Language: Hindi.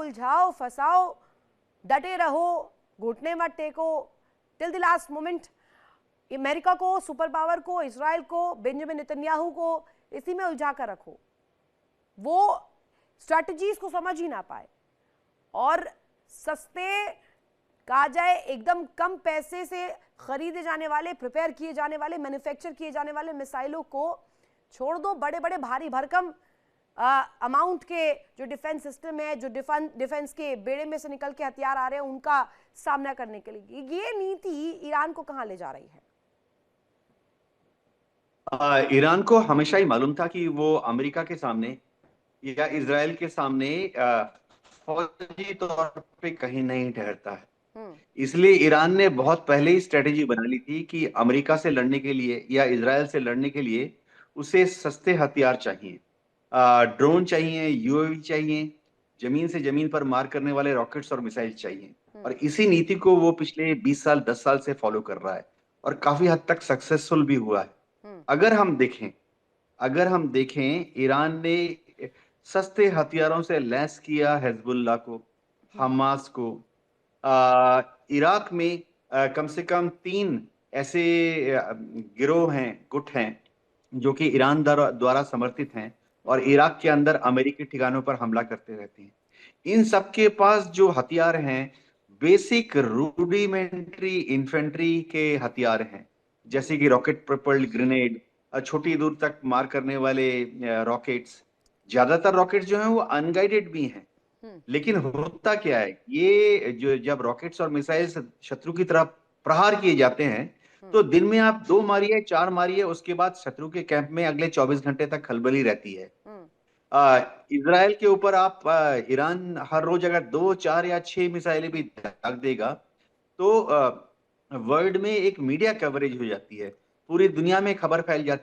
उलझाओ, फंसाओ, डटे रहो, घुटने मत टेको till the last moment. America को, सुपर पावर को, इजराइल को, बेंजामिन नेतन्याहू को इसी में उलझा कर रखो। वो स्ट्रैटेजीज को समझ ही ना पाए और सस्ते, कहा जाए एकदम कम पैसे से खरीदे जाने वाले, प्रिपेयर किए जाने वाले, मैन्युफैक्चर किए जाने वाले मिसाइलों को छोड़ दो। बड़े बड़े भारी भरकम अमाउंट के जो डिफेंस सिस्टम है, जो डिफेंस के बेड़े में से निकल के हथियार आ रहे हैं, उनका सामना करने के लिए ये नीति ईरान को कहां ले जा रही है? ईरान को हमेशा ही मालूम था कि वो अमेरिका के सामने या इजराइल के सामने फौजी तौर पे कहीं नहीं ठहरता है। इसलिए ईरान ने बहुत पहले ही स्ट्रेटेजी बना ली थी कि अमेरिका से लड़ने के लिए या इजराइल से लड़ने के लिए उसे सस्ते हथियार चाहिए, ड्रोन चाहिए, यूएवी चाहिए, जमीन से जमीन पर मार करने वाले रॉकेट्स और मिसाइल चाहिए। और इसी नीति को वो पिछले 20 साल 10 साल से फॉलो कर रहा है और काफी हद तक सक्सेसफुल भी हुआ है। अगर हम देखें ईरान ने सस्ते हथियारों से लैस किया हिजबुल्लाह को, हमास को। इराक में कम से कम 3 ऐसे गिरोह हैं, गुट हैं जो कि ईरान द्वारा समर्थित हैं और इराक के अंदर अमेरिकी ठिकानों पर हमला करते रहते हैं। इन सब के पास जो हथियार हैं, बेसिक रूडिमेंट्री इन्फेंट्री के हथियार हैं, जैसे कि रॉकेट प्रोपल्ड ग्रेनेड, छोटी दूर तक मार करने वाले रॉकेट्स। ज्यादातर रॉकेट्स जो हैं वो अनगाइडेड भी हैं। लेकिन होता क्या है, ये जो जब रॉकेट्स और मिसाइल्स शत्रु की तरफ प्रहार किए जाते हैं तो दिन में आप 2 मारिए, 4 मारिए, उसके बाद शत्रु के कैंप में अगले 24 घंटे तक खलबली रहती है। इजराइल के ऊपर आप ईरान हर रोज अगर 2, 4 या 6 मिसाइलें भी दाग देगा तो वर्ल्ड में एक मीडिया कवरेज हो जाती है, पूरी दुनिया में खबर फैल जाती है।